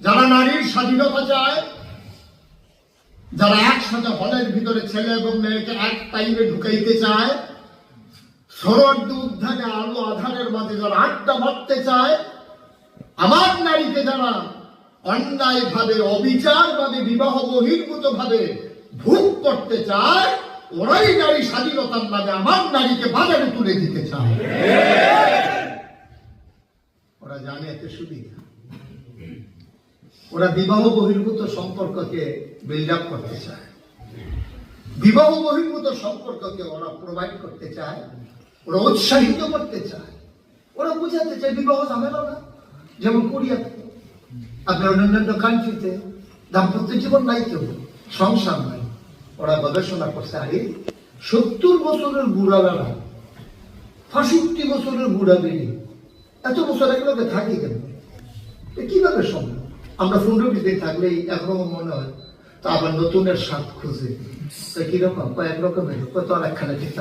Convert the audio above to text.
যারা নারীর স্বাধীনতা চায়, যারা একসাথে হলের ভিতরে ছেলে এবং মেয়েকে এক টাইমে ঢুকাইতে চায়, শরৎ উদ্যানে আলো আধারের মাঝে যারা আড্ডা মারতে চায়, আমার নারীকে যারা অন্যায় ভাবে অবিচার ভাবে বিবাহ বহির্ভূত ভাবে ভোগ করতে চায়, ওরাই নারী স্বাধীনতার নামে আমার নারীকে বাজারে তুলে দিতে চায়। ওরা জানে এতে সুবিধা। ওরা বিবাহ বহির্ভূত সম্পর্ককে বিল্ড আপ করতে চায়, বিবাহ বহির্ভূত সম্পর্ককে ওরা প্রোভাইড করতে চায়, ওরা উৎসাহিত করতে চায়, ওরা বুঝাতে চায় বিবাহ ঝামেলা না। যেমন কোরিয়াতে, আপনার অন্যান্য কান্ট্রিতে দাম্পত্য জীবন নাই, তো সংসার নাই। ওরা গবেষণা করছে, আরে 70 বছরের বুড়া বেড়া, 65 বছরের বুড়া বেড়ি এত বছর একলগে থাকি কেন? কিভাবে সম্ভব? আমরা 15 দিন থাকলেই একরকম মনে হয়, তো আবার নতুনের স্বাদ খুঁজে কিরকম, কয়েক রকমের কত আর একখানে ঠিক